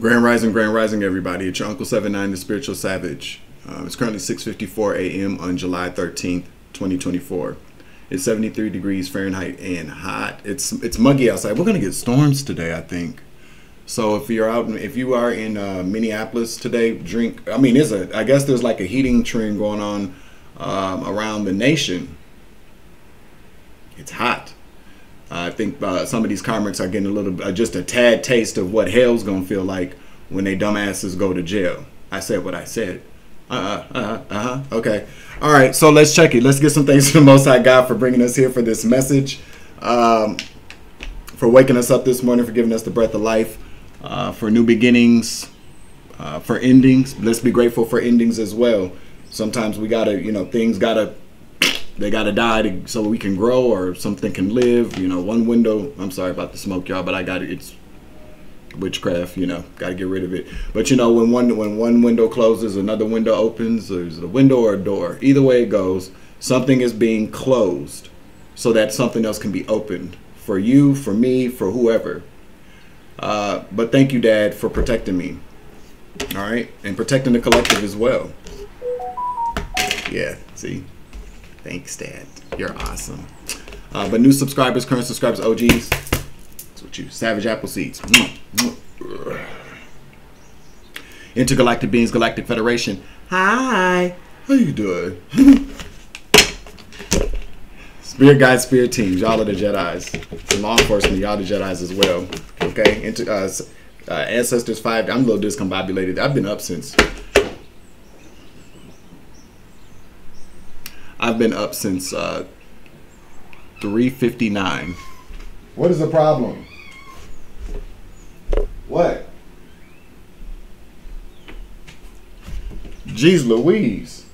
Grand Rising, everybody. It's your Uncle 79, the Spiritual Savage. It's currently 6:54 a.m. on July 13th, 2024. It's 73 degrees Fahrenheit and hot. It's muggy outside. We're gonna get storms today, I think. So if you are in Minneapolis today, drink. I mean, I guess there's like a heating trend going on around the nation. It's hot. I think some of these comics are getting a little, just a tad taste of what hell's gonna feel like when they dumbasses go to jail. I said what I said. Okay. All right. So let's check it. Let's get some thanks to the Most High God for bringing us here for this message, for waking us up this morning, for giving us the breath of life, for new beginnings, for endings. Let's be grateful for endings as well. Sometimes we gotta, things they gotta die so we can grow or something can live. One window. I'm sorry about the smoke, y'all, but it's witchcraft. Gotta get rid of it. But when one window closes, another window opens. There's a window or a door. Either way it goes, something is being closed so that something else can be opened for you, for me, for whoever. But thank you, Dad, for protecting me. All right, and protecting the collective as well. Yeah. See. Thanks, Dad. You're awesome. But new subscribers, current subscribers, OGs, that's what you, Savage Apple Seeds. Intergalactic Beings, Galactic Federation. Hi. How you doing? Spirit Guides, Spirit Teams. Y'all are the Jedis. Law enforcement, y'all the Jedis as well. Okay. Ancestors 5. I'm a little discombobulated. I've been up since 3:59. What is the problem? What? Jeez Louise.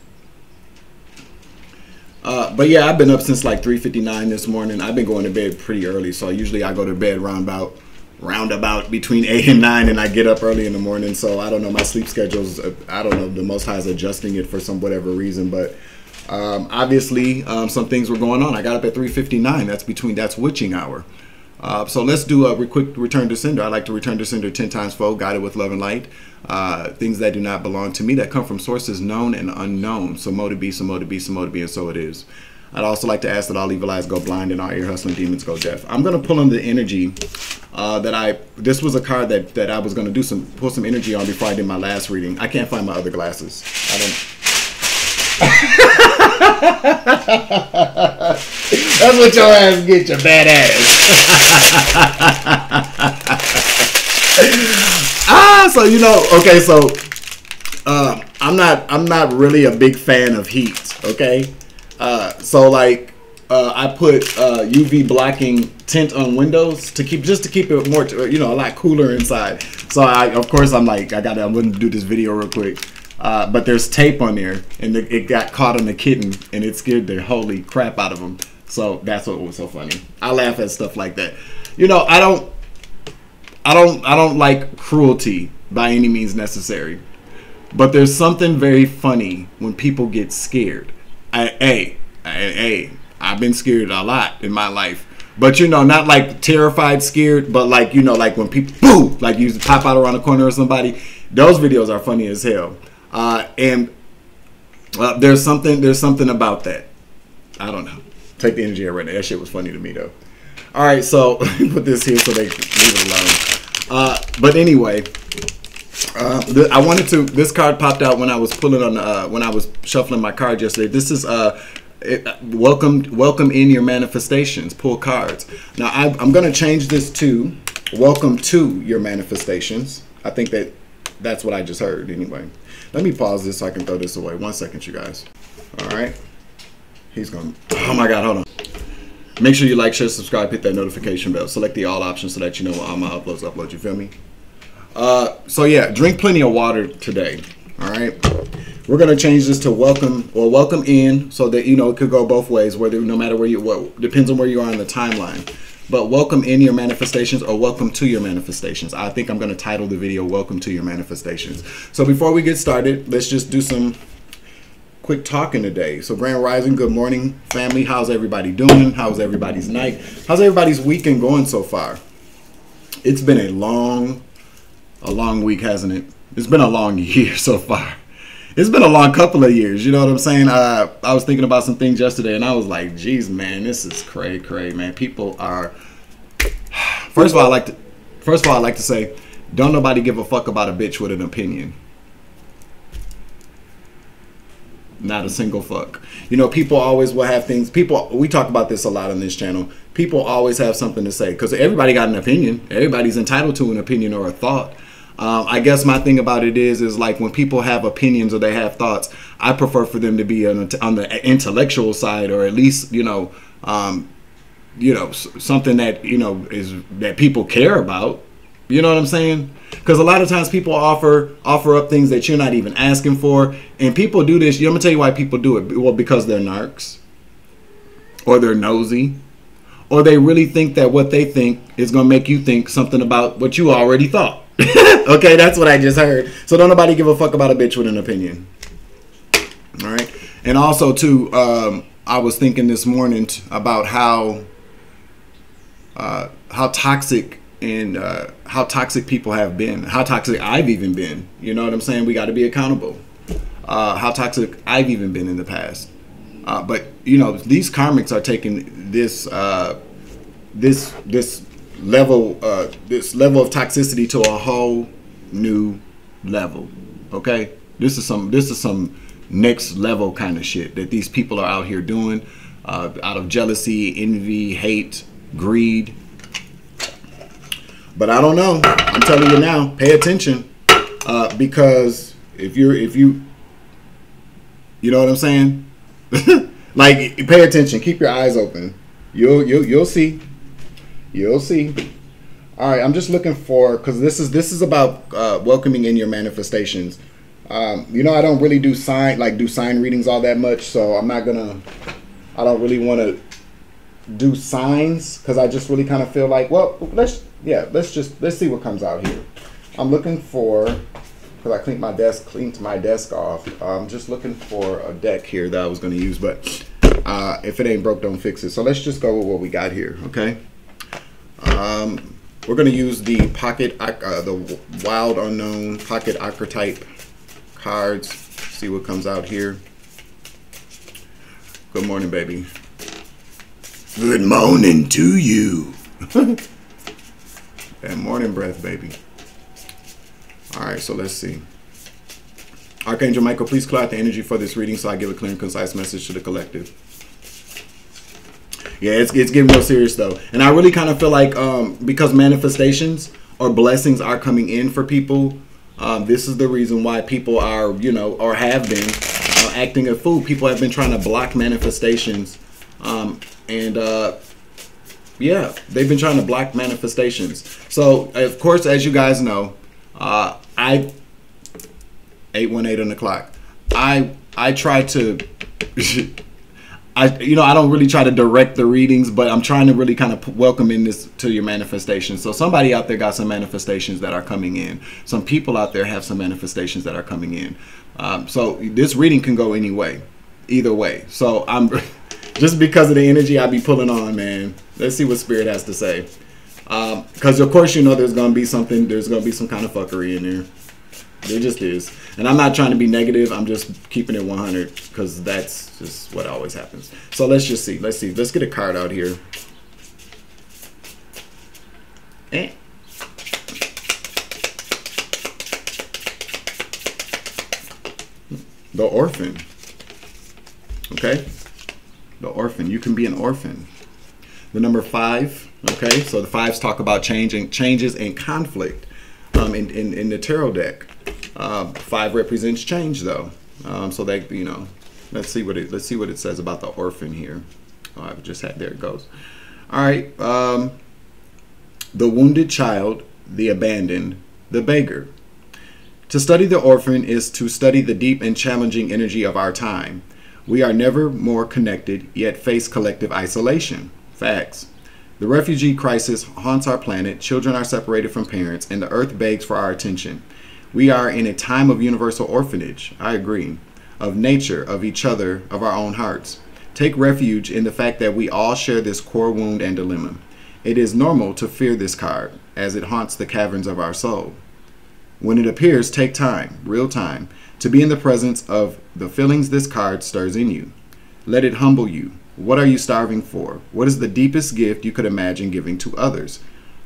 But yeah, I've been up since like 3:59 this morning. I've been going to bed pretty early, so usually I go to bed roundabout between 8 and 9, and I get up early in the morning. So I don't know, my sleep schedule's, I don't know, the Most High is adjusting it for some whatever reason, but obviously some things were going on. I got up at 3:59. That's witching hour. So let's do a quick return to sender. I like to return to sender 10 times fold, guided with love and light. Things that do not belong to me, that come from sources known and unknown. So mo to be, so mo to be, so mo to be, and so it is. I'd also like to ask that all evil eyes go blind and all ear hustling demons go deaf. I'm going to pull on the energy this was a card that I was going to pull some energy on before I did my last reading. I can't find my other glasses. That's what your ass get, your bad ass. So okay, so I'm not really a big fan of heat, okay? So like I put UV blocking tint on windows to keep it more a lot cooler inside. So I'm going to do this video real quick. But there's tape on there, and it got caught on the kitten, and it scared the holy crap out of him. So that's what was so funny. I laugh at stuff like that. I don't like cruelty by any means necessary, but there's something very funny when people get scared. I've been scared a lot in my life, but not like terrified scared, but like like when people boo, like you pop out around the corner or somebody. Those videos are funny as hell. There's something about that. I don't know. Take the energy out right now. That shit was funny to me though. All right, so let me put this here so they leave it alone. But anyway, this card popped out when I was when I was shuffling my cards yesterday. This is welcome in your manifestations. Pull cards. Now I'm gonna change this to welcome to your manifestations. I think that's what I just heard anyway. Let me pause this so I can throw this away. 1 second, you guys. All right. He's going, oh my God, hold on. Make sure you like, share, subscribe, hit that notification bell. Select the all option so that you know when all my uploads, you feel me? So yeah, drink plenty of water today. All right. We're going to change this to welcome in so that, it could go both ways, no matter where depends on where you are in the timeline. But welcome in your manifestations or welcome to your manifestations. I think I'm going to title the video Welcome to Your Manifestations. So before we get started, let's just do some quick talking today. So Grand Rising, good morning, family. How's everybody doing? How's everybody's night? How's everybody's weekend going so far? It's been a long a long week, hasn't it? It's been a long year so far. It's been a long couple of years. You know what I'm saying? I was thinking about some things yesterday, and I was like, geez, man, this is cray, man. People are... First of all, I like to say, don't nobody give a fuck about a bitch with an opinion. Not a single fuck. You know, people always will have things. We talk about this a lot on this channel. People always have something to say because everybody got an opinion. Everybody's entitled to an opinion or a thought. I guess my thing about it is like when people have opinions or they have thoughts, I prefer for them to be on the intellectual side, or at least, something that, is that people care about. You know what I'm saying? Because a lot of times people offer up things that you're not even asking for. And people do this. I'm going to tell you why people do it. Well, because they're narcs. Or they're nosy. Or they really think that what they think is going to make you think something about what you already thought. Okay, that's what I just heard. So don't nobody give a fuck about a bitch with an opinion. All right? And also, too, I was thinking this morning about how toxic... and how toxic people have been, how toxic I've even been. You know what I'm saying? We got to be accountable. How toxic I've even been in the past. But these karmics are taking this level of toxicity to a whole new level. Okay, this is some next level kind of shit that these people are out here doing, out of jealousy, envy, hate, greed. But I don't know. I'm telling you now, pay attention, because if you know what I'm saying, like, pay attention, keep your eyes open. You'll see. All right, I'm just looking for, because this is about welcoming in your manifestations. I don't really do sign readings all that much, so I don't really want to do signs, because I just really kind of feel like, well, let's see what comes out here. I'm looking for, because I cleaned my desk off. I'm just looking for a deck here that I was going to use, but if it ain't broke, don't fix it. So let's just go with what we got here, okay? We're going to use the the Wild Unknown Pocket Archetype cards. See what comes out here. Good morning, baby. Good morning to you. That morning breath, baby. All right, so let's see. Archangel Michael, please clear out the energy for this reading so I give a clear and concise message to the collective. Yeah, it's getting real serious though. And I really kind of feel like because manifestations or blessings are coming in for people, this is the reason why people are, or have been acting a fool. People have been trying to block manifestations. Yeah, they've been trying to block manifestations. So, of course, as you guys know, 818 on the clock. I try to, I don't really try to direct the readings, but I'm trying to really kind of welcome in this to your manifestations. So somebody out there got some manifestations that are coming in. Some people out there have some manifestations that are coming in. So this reading can go either way. So I'm just because of the energy I be pulling on, man. Let's see what Spirit has to say. Because of course, there's going to be some kind of fuckery in there. There just is. And I'm not trying to be negative. I'm just keeping it 100 because that's just what always happens. So let's just see. Let's get a card out here. The Orphan. Okay? The Orphan. You can be an orphan. The number 5. Okay? So the 5s talk about changes and conflict in the tarot deck. 5 represents change though. So they, let's see what it says about the orphan here. Oh, I've just had, there it goes. All right. The wounded child, the abandoned, the beggar. To study the orphan is to study the deep and challenging energy of our time. We are never more connected, yet face collective isolation. Facts. The refugee crisis haunts our planet, children are separated from parents, and the earth begs for our attention. We are in a time of universal orphanage, I agree, of nature, of each other, of our own hearts. Take refuge in the fact that we all share this core wound and dilemma. It is normal to fear this card, as it haunts the caverns of our soul. When it appears, take time, real time, to be in the presence of the feelings this card stirs in you. Let it humble you. What are you starving for? What is the deepest gift you could imagine giving to others?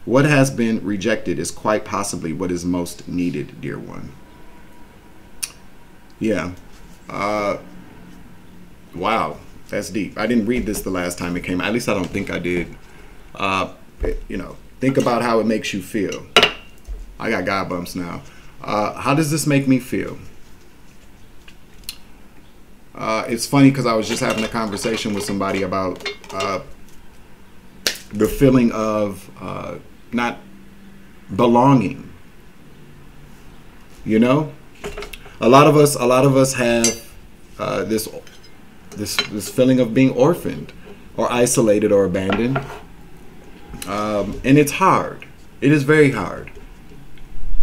What has been rejected is quite possibly what is most needed, dear one. Yeah. Wow. That's deep. I didn't read this the last time it came. At least I don't think I did. You know, think about how it makes you feel. I got God bumps now. How does this make me feel? It's funny because I was just having a conversation with somebody about the feeling of not belonging. You know, a lot of us have this feeling of being orphaned or isolated or abandoned, and it's hard. It is very hard.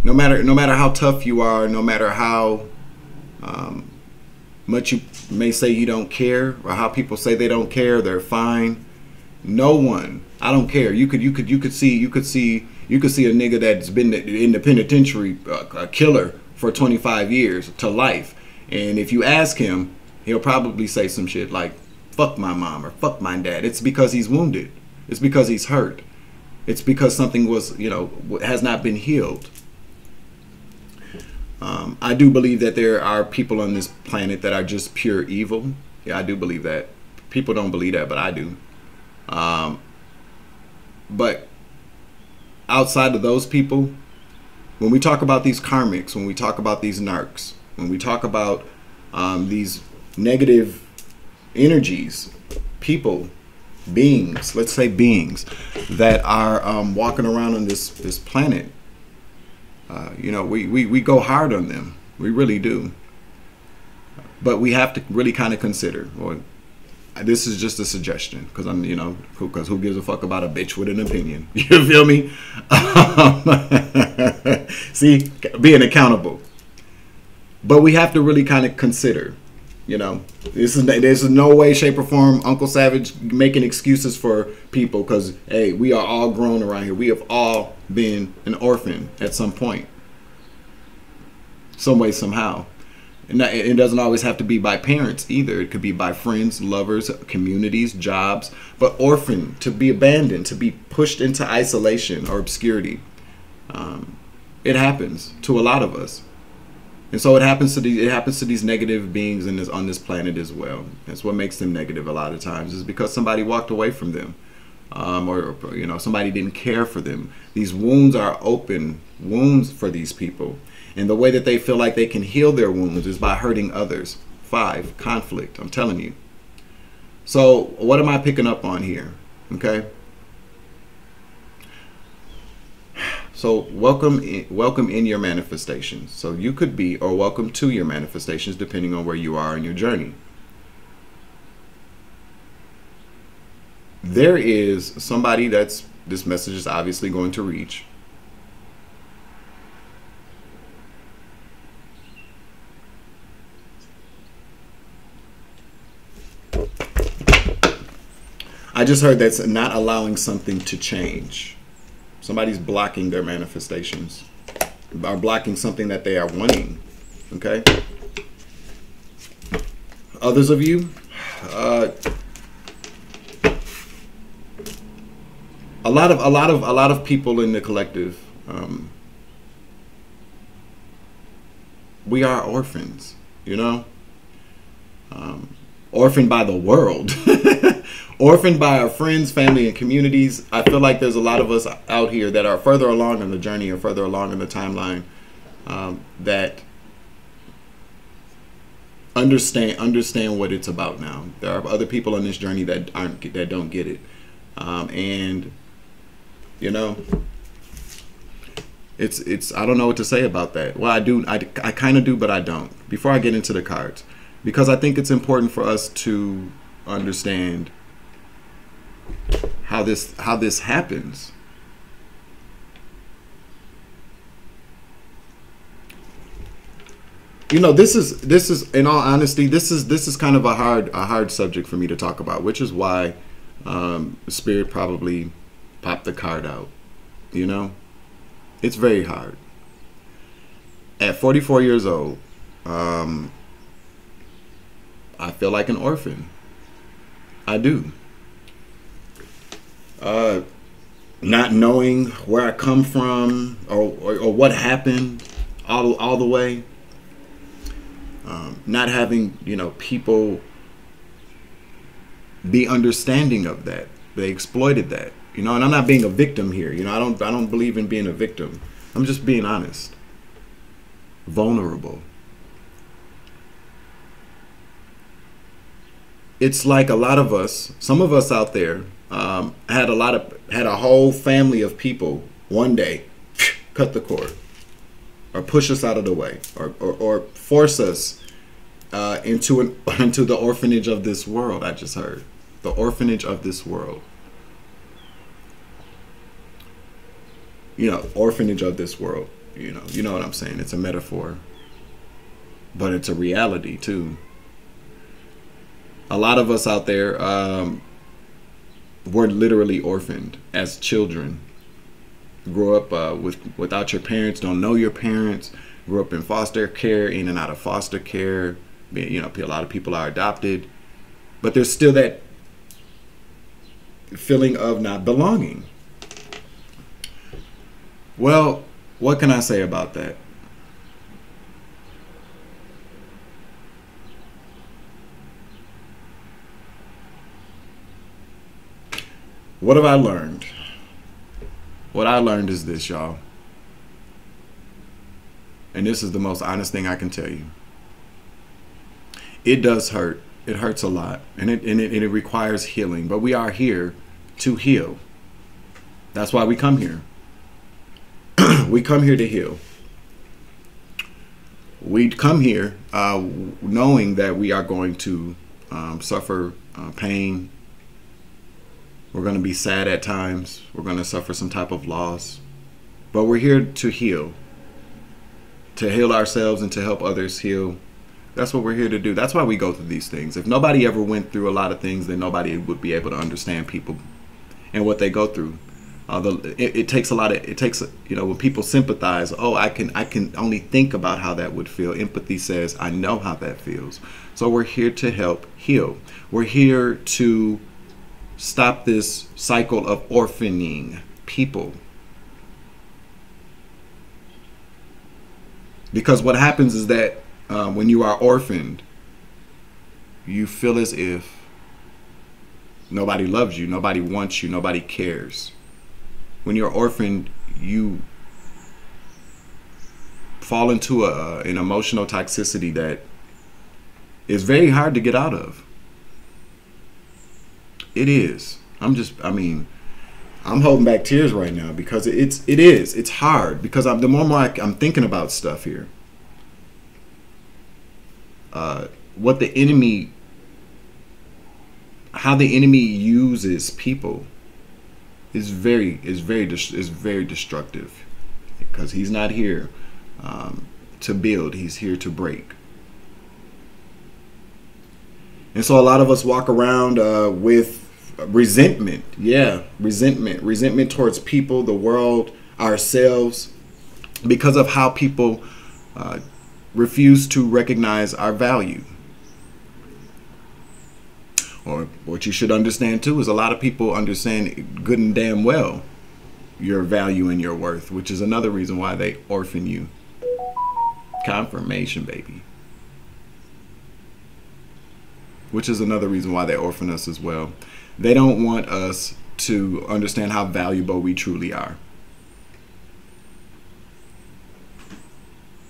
No matter how tough you are, no matter how much you may say you don't care, or how people say they don't care, they're fine. No one. I don't care. You could see a nigga that's been in the penitentiary, a killer for 25 years to life, and if you ask him, he'll probably say some shit like "fuck my mom" or "fuck my dad." It's because he's wounded. It's because he's hurt. It's because something was, you know, has not been healed. I do believe that there are people on this planet that are just pure evil. Yeah, I do believe that. People don't believe that, but I do. But outside of those people, when we talk about these karmics, when we talk about these narcs, when we talk about these negative energies, people, beings, let's say beings that are walking around on this planet, you know, we go hard on them. We really do. But we have to really kind of consider, or this is just a suggestion, because I'm, you know, because who gives a fuck about a bitch with an opinion? You feel me? See, being accountable. But we have to really kind of consider, you know, there's no way, shape, or form Uncle Savage making excuses for people, because, hey, we are all grown around here. We have all been an orphan at some point, some way, somehow. And it doesn't always have to be by parents either. It could be by friends, lovers, communities, jobs. But orphan, to be abandoned, to be pushed into isolation or obscurity, it happens to a lot of us. And so it happens to these negative beings on this planet as well. That's what makes them negative a lot of times, is because somebody walked away from them, or you know, somebody didn't care for them. These wounds are open wounds for these people, and the way that they feel like they can heal their wounds is by hurting others. 5, conflict. I'm telling you. So what am I picking up on here? Okay. So welcome in your manifestations. So you could be, or welcome to your manifestations, depending on where you are in your journey. There is somebody that's, this message is obviously going to reach. I just heard that's not allowing something to change. Somebody's blocking their manifestations, or blocking something that they are wanting. Okay. Others of you, a lot of people in the collective, we are orphans. You know, orphaned by the world. Orphaned by our friends, family, and communities. I feel like there's a lot of us out here that are further along in the journey or further along in the timeline, that understand what it's about now. There are other people on this journey that don't get it, and you know, it's I don't know what to say about that. Well, I do. I kind of do, but I don't. Before I get into the cards, because I think it's important for us to understand how this happens. You know, this is in all honesty, this is kind of a hard subject for me to talk about, which is why Spirit probably popped the card out. You know, it's very hard. At 44 years old, I feel like an orphan. I do. Not knowing where I come from or what happened all the way. Not having, you know, people be understanding of that. They exploited that, you know, and I'm not being a victim here. You know, I don't believe in being a victim. I'm just being honest. Vulnerable. It's like a lot of us, some of us out there, had a whole family of people one day cut the cord, or push us out of the way, or force us into the orphanage of this world. I just heard the orphanage of this world. You know, orphanage of this world. You know what I'm saying. It's a metaphor, but it's a reality too. A lot of us out there were literally orphaned as children. Grew up without your parents, don't know your parents. Grew up in foster care, in and out of foster care. You know, a lot of people are adopted, but there's still that feeling of not belonging. Well, what can I say about that? What have I learned? What I learned is this, y'all. And this is the most honest thing I can tell you. It does hurt. It hurts a lot. And it requires healing. But we are here to heal. That's why we come here. We come here to heal. We come here knowing that we are going to suffer pain. We're going to be sad at times. We're going to suffer some type of loss. But we're here to heal. To heal ourselves and to help others heal. That's what we're here to do. That's why we go through these things. If nobody ever went through a lot of things, then nobody would be able to understand people and what they go through. It takes a lot of, you know, when people sympathize, oh, I can only think about how that would feel. Empathy says, I know how that feels. So we're here to help heal. We're here to stop this cycle of orphaning people. Because what happens is that when you are orphaned, you feel as if nobody loves you, nobody wants you, nobody cares. When you're orphaned, you fall into an emotional toxicity that is very hard to get out of. It is. I'm holding back tears right now because it's hard because the more I'm thinking about stuff here. What the enemy, how the enemy uses people is very destructive, because he's not here to build, he's here to break. And so a lot of us walk around with resentment. Yeah, resentment towards people, the world, ourselves, because of how people refuse to recognize our value. Or what you should understand too is a lot of people understand good and damn well your value and your worth, which is another reason why they orphan you. Confirmation, baby. Which is another reason why they orphan us as well. They don't want us to understand how valuable we truly are.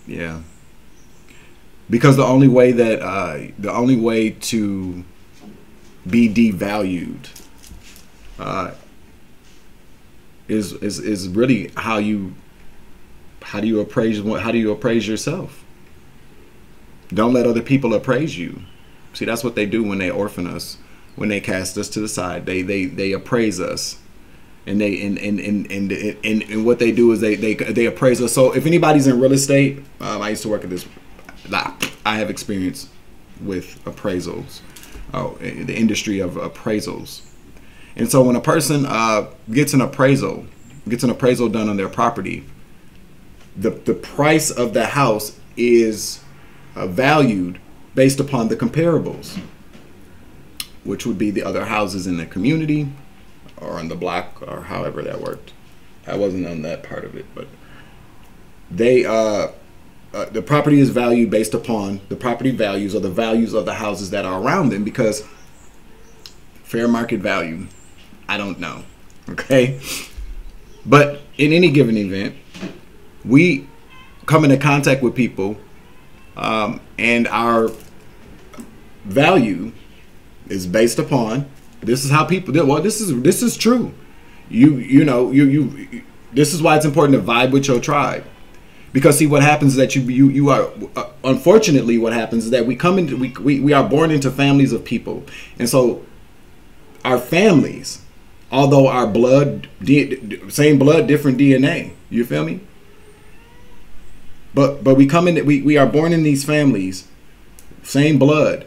Yeah. Because the only way to be devalued is really how do you appraise yourself. Don't let other people appraise you. See, that's what they do when they orphan us, when they cast us to the side. They appraise us, and what they do is they appraise us. So if anybody's in real estate, I used to work at this. I have experience with appraisals, the industry of appraisals. And so when a person gets an appraisal done on their property, the price of the house is valued based upon the comparables, which would be the other houses in the community or on the block or however that worked. I wasn't on that part of it, but they the property is valued based upon the property values or the values of the houses that are around them, because fair market value, I don't know. Okay. But in any given event, we come into contact with people, and our value is based upon, this is how people, well, this is true. This is why it's important to vibe with your tribe. Because see, what happens is that you are, unfortunately, what happens is that we are born into families of people. And so our families, although our blood, same blood, different DNA, you feel me? But we are born in these families, same blood.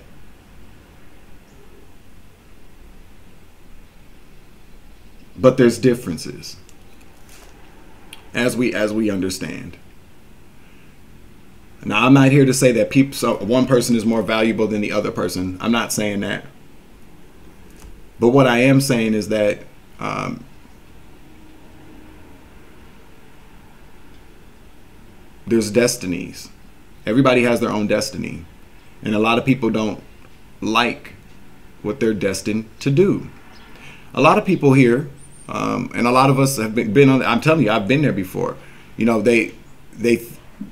But there's differences, as we understand. Now, I'm not here to say that one person is more valuable than the other person. I'm not saying that. But what I am saying is that there's destinies. Everybody has their own destiny. And a lot of people don't like what they're destined to do. A lot of people here, and a lot of us have been on, I'm telling you, I've been there before. You know,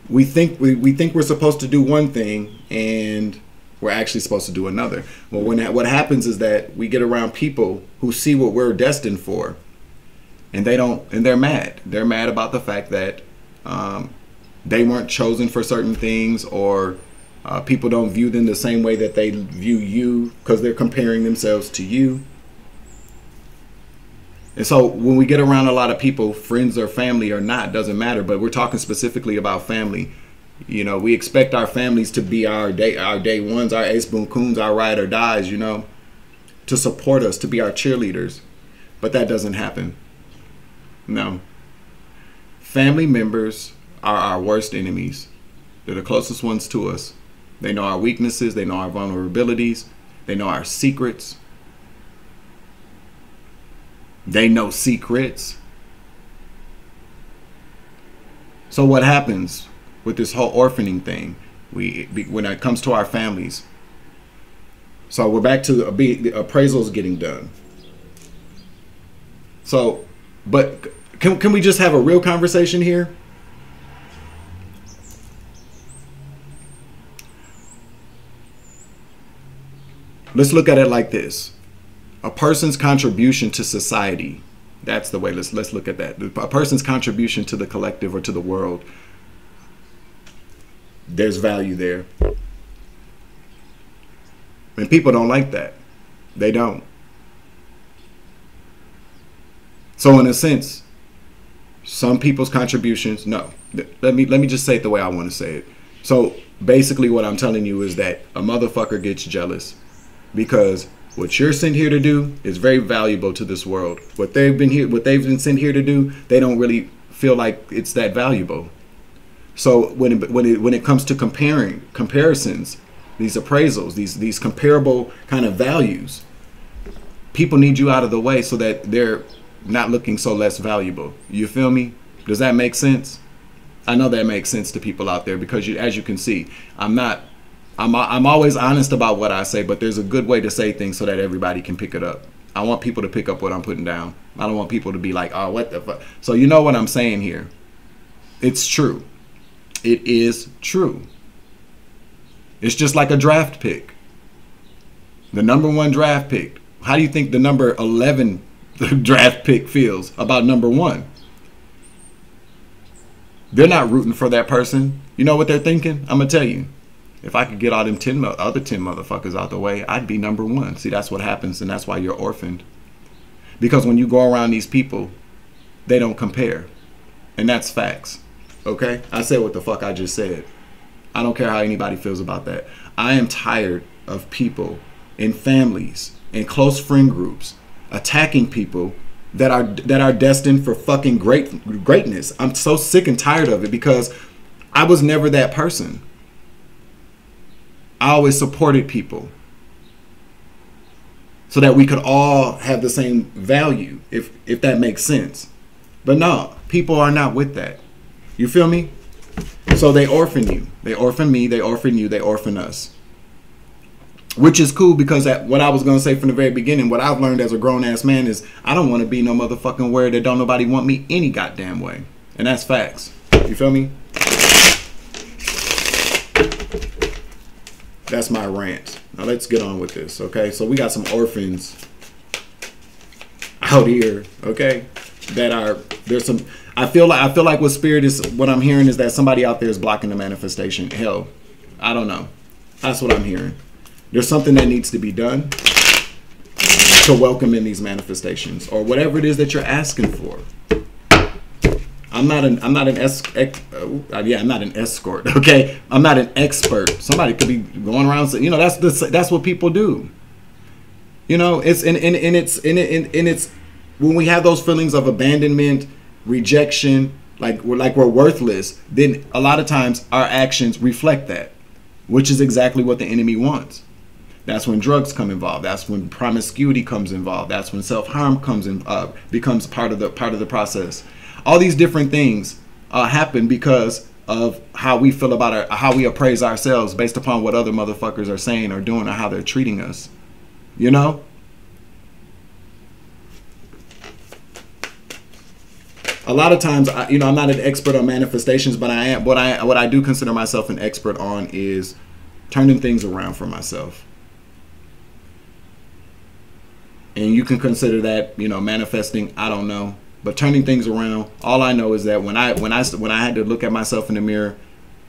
we think we're supposed to do one thing and we're actually supposed to do another. Well, what happens is that we get around people who see what we're destined for, and they're mad. They're mad about the fact that they weren't chosen for certain things, or people don't view them the same way that they view you because they're comparing themselves to you. And so when we get around a lot of people, friends or family or not, doesn't matter, but we're talking specifically about family. You know, we expect our families to be our day ones, our ace boon coons, our ride or dies, you know, to support us, to be our cheerleaders. But that doesn't happen. No. Family members are our worst enemies. They're the closest ones to us. They know our weaknesses. They know our vulnerabilities. They know our secrets. They know secrets. So what happens with this whole orphaning thing, when it comes to our families? So we're back to the appraisals getting done. So, but can we just have a real conversation here? Let's look at it like this. A person's contribution to society, that's the way, let's look at that. A person's contribution to the collective or to the world, there's value there. And people don't like that. They don't. So in a sense, some people's contributions, no. Let me just say it the way I want to say it. So basically what I'm telling you is that a motherfucker gets jealous because what you're sent here to do is very valuable to this world. What they've been sent here to do, they don't really feel like it's that valuable. So when it comes to comparisons, these appraisals, these comparable kind of values, people need you out of the way so that they're not looking so less valuable. You feel me? Does that make sense? I know that makes sense to people out there because as you can see, I'm always honest about what I say, but there's a good way to say things so that everybody can pick it up. I want people to pick up what I'm putting down. I don't want people to be like, oh, what the fuck? So you know what I'm saying here. It's true. It is true. It's just like a draft pick. The number 1 draft pick. How do you think the number 11 draft pick feels about number 1? They're not rooting for that person. You know what they're thinking? I'm going to tell you. If I could get all them other 10 motherfuckers out the way, I'd be number 1. See, that's what happens, and that's why you're orphaned. Because when you go around these people, they don't compare. And that's facts. Okay? I said what the fuck I just said. I don't care how anybody feels about that. I am tired of people in families, in close friend groups, attacking people that are destined for fucking greatness. I'm so sick and tired of it because I was never that person. I always supported people so that we could all have the same value, if that makes sense. But no, people are not with that. You feel me? So they orphan you. They orphan me. They orphan you. They orphan us. Which is cool because what I was going to say from the very beginning, what I've learned as a grown-ass man is I don't want to be no motherfucking where that don't nobody want me any goddamn way. And that's facts. You feel me? That's my rant. Now let's get on with this, okay? So we got some orphans out here, okay? There's some. I feel like what I'm hearing is that somebody out there is blocking the manifestation. Hell, I don't know. That's what I'm hearing. There's something that needs to be done to welcome in these manifestations or whatever it is that you're asking for. I'm not an escort. Okay, I'm not an expert. Somebody could be going around saying, you know, that's what people do. You know, it's when we have those feelings of abandonment, rejection, like we're worthless, then a lot of times our actions reflect that, which is exactly what the enemy wants. That's when drugs come involved. That's when promiscuity comes involved. That's when self-harm becomes part of the process. All these different things happen because of how we feel about how we appraise ourselves based upon what other motherfuckers are saying or doing or how they're treating us. You know? A lot of times, I'm not an expert on manifestations, but I am. What I do consider myself an expert on is turning things around for myself. And you can consider that, manifesting. I don't know, but turning things around. All I know is that when I had to look at myself in the mirror,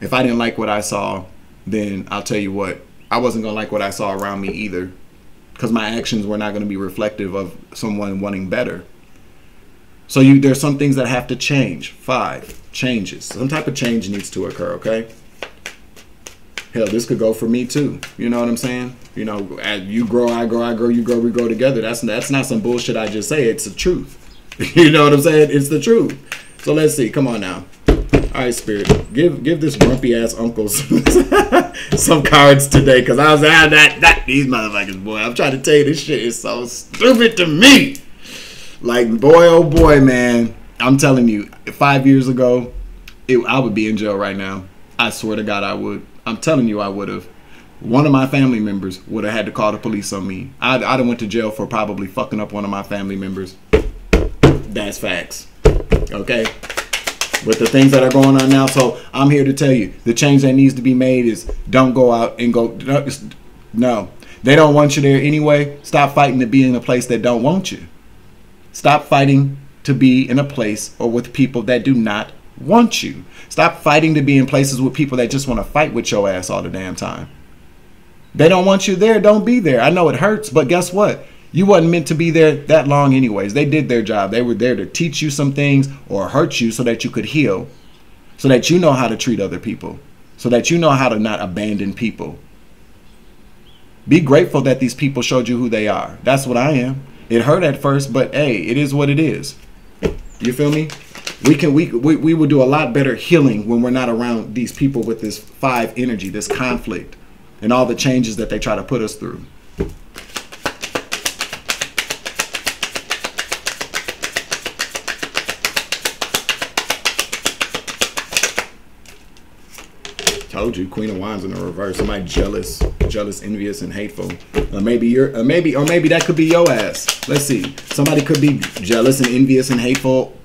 if I didn't like what I saw, then I'll tell you what, I wasn't gonna like what I saw around me either, because my actions were not going to be reflective of someone wanting better. So there's some things that have to change. 5 changes. Some type of change needs to occur. Okay. Hell, this could go for me too. You know what I'm saying? As you grow, I grow, you grow, we grow together. That's not some bullshit I just say. It's the truth. You know what I'm saying? It's the truth. So let's see. Come on now. All right, Spirit. Give this grumpy ass uncle some cards today, because I was these motherfuckers, boy. I'm trying to tell you, this shit is so stupid to me. Like, boy, oh boy, man. I'm telling you, 5 years ago, I would be in jail right now. I swear to God, I would. I'm telling you, I would have. One of my family members would have had to call the police on me. I'd have went to jail for probably fucking up one of my family members. That's facts. Okay? With the things that are going on now. So I'm here to tell you, the change that needs to be made is don't go out and go. No. They don't want you there anyway. Stop fighting to be in a place that don't want you. Stop fighting to be in a place or with people that do not want you. Stop fighting to be in places with people that just want to fight with your ass all the damn time. They don't want you there. Don't be there. I know it hurts, but guess what? You wasn't meant to be there that long anyways. They did their job. They were there to teach you some things or hurt you so that you could heal, so that you know how to treat other people, so that you know how to not abandon people. Be grateful that these people showed you who they are. That's what I am. It hurt at first, but hey, it is what it is. You feel me? We will do a lot better healing when we're not around these people with this 5 energy, this conflict, and all the changes that they try to put us through. Told you, Queen of Wands in the reverse. Somebody jealous, envious, and hateful. Or maybe that could be your ass. Let's see. Somebody could be jealous and envious and hateful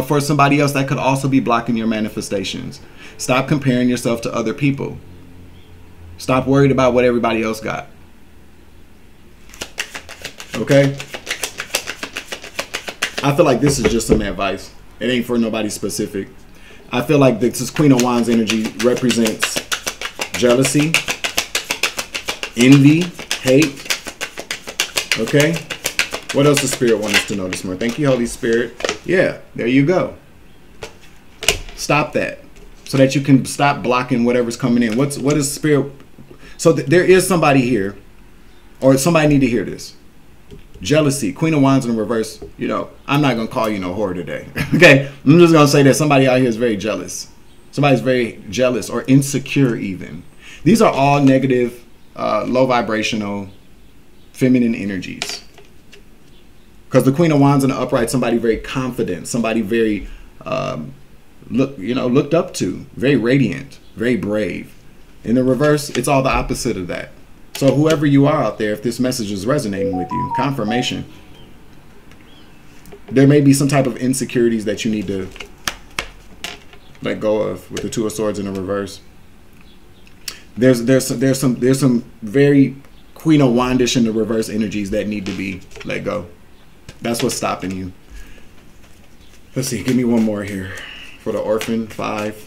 for somebody else that could also be blocking your manifestations. Stop comparing yourself to other people. Stop worried about what everybody else got. Okay? I feel like this is just some advice. It ain't for nobody specific. I feel like this Queen of Wands energy represents jealousy, envy, hate. Okay? What else does Spirit want us to know this morning? Thank you, Holy Spirit. Yeah, there you go. Stop that, so that you can stop blocking whatever's coming in. What is Spirit? So there is somebody here, or somebody need to hear this. jealousy. Queen of Wands in reverse. You know, I'm not gonna call you no whore today. Okay, I'm just gonna say that somebody out here is very jealous. Somebody's very jealous or insecure even. These are all negative, low vibrational, feminine energies. Because the Queen of Wands in the upright, somebody very confident, somebody very looked up to, very radiant, very brave. In the reverse, it's all the opposite of that. So whoever you are out there, if this message is resonating with you, confirmation, there may be some type of insecurities that you need to let go of with the Two of Swords in the reverse. There's some very Queen of Wandish in the reverse energies that need to be let go. That's what's stopping you. Let's see, give me one more here for the Orphan 5.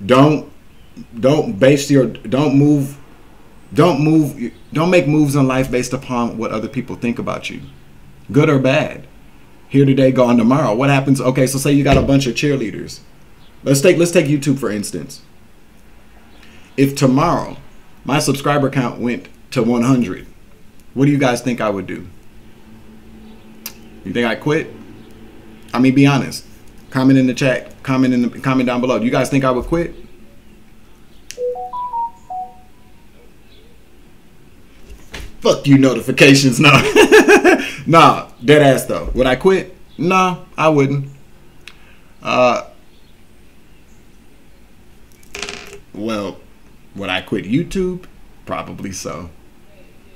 Don't make moves in life based upon what other people think about you, good or bad. Here today, gone tomorrow. What happens? Okay, so say you got a bunch of cheerleaders. Let's take YouTube for instance. If tomorrow my subscriber count went to 100, what do you guys think I would do? You think I'd quit? I mean, be honest. Comment in the chat. Comment down below. Do you guys think I would quit? Fuck you, notifications. No. Nah, dead ass though. Would I quit? No, I wouldn't. Well, would I quit YouTube? Probably so.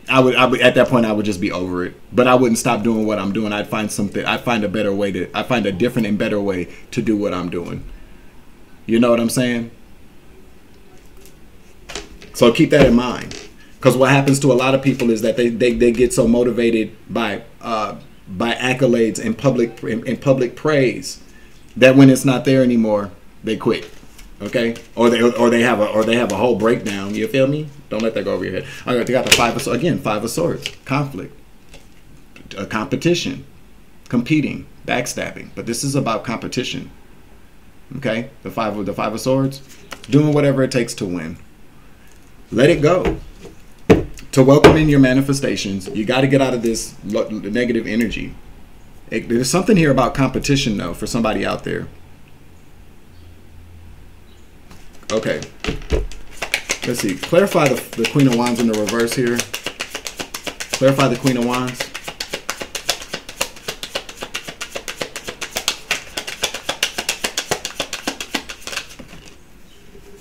I would at that point I would just be over it. But I wouldn't stop doing what I'm doing. I'd find a better way I'd find a different and better way to do what I'm doing. You know what I'm saying? So keep that in mind. Because what happens to a lot of people is that they get so motivated by accolades and public praise that when it's not there anymore, they quit. Okay, or they have a whole breakdown. You feel me? Don't let that go over your head. All right, they got the Five of Swords again. Five of Swords, conflict, competition, competing, backstabbing. But this is about competition. Okay, the Five of Swords, doing whatever it takes to win. Let it go. To welcome in your manifestations, you got to get out of this negative energy. There's something here about competition, though, for somebody out there. Okay. Let's see. Clarify the Queen of Wands in the reverse here. Clarify the Queen of Wands.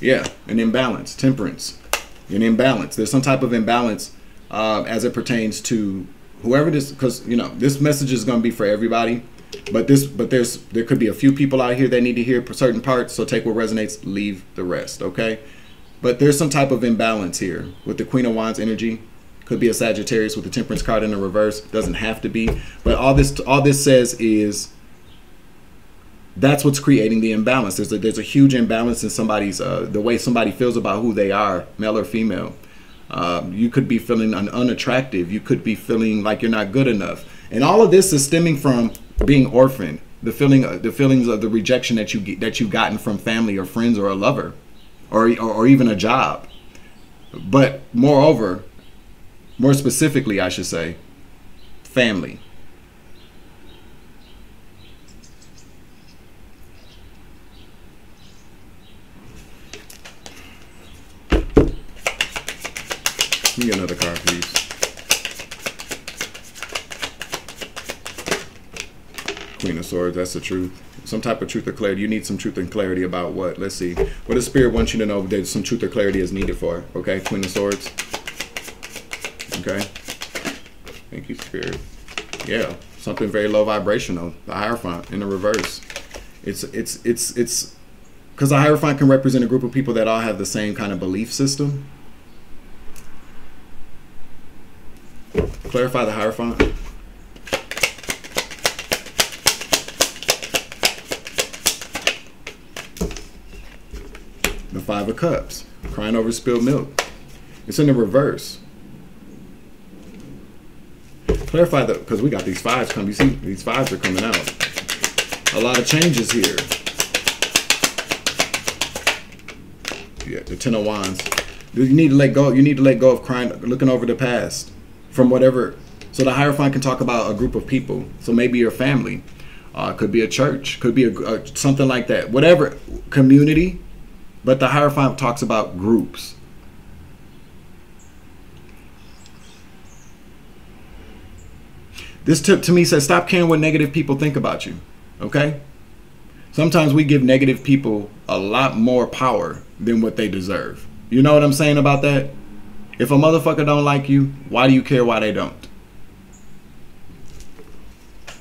Yeah, an imbalance. Temperance. An imbalance. There's some type of imbalance as it pertains to whoever this, because you know this message is going to be for everybody, but there could be a few people out here that need to hear certain parts. So take what resonates, leave the rest. Okay, but there's some type of imbalance here with the Queen of Wands energy. Could be a Sagittarius with the Temperance card in the reverse. Doesn't have to be, but all this says is that's what's creating the imbalance. There's a huge imbalance in somebody's the way somebody feels about who they are, male or female. You could be feeling unattractive. You could be feeling like you're not good enough, and all of this is stemming from being orphaned. The feelings of the rejection that you've gotten from family or friends or a lover, or even a job. But moreover, more specifically, I should say, family. Give me another card, please. Queen of Swords, that's the truth. Some type of truth or clarity. You need some truth and clarity about what? Let's see. What does Spirit want you to know that some truth or clarity is needed for? Okay, Queen of Swords. Okay. Thank you, Spirit. Yeah, something very low vibrational. The Hierophant in the reverse. It's because the Hierophant can represent a group of people that all have the same kind of belief system. Clarify the Hierophant. The Five of Cups. Crying over spilled milk. It's in the reverse. Clarify the, because we got these fives coming. You see, these fives are coming out. A lot of changes here. Yeah, the Ten of Wands. You need to let go. You need to let go of crying, looking over the past from whatever. So the Hierophant can talk about a group of people. So maybe your family, could be a church, could be something like that. Whatever community, but the Hierophant talks about groups. This tip to me says stop caring what negative people think about you. Okay? Sometimes we give negative people a lot more power than what they deserve. You know what I'm saying about that? If a motherfucker don't like you, why do you care why they don't?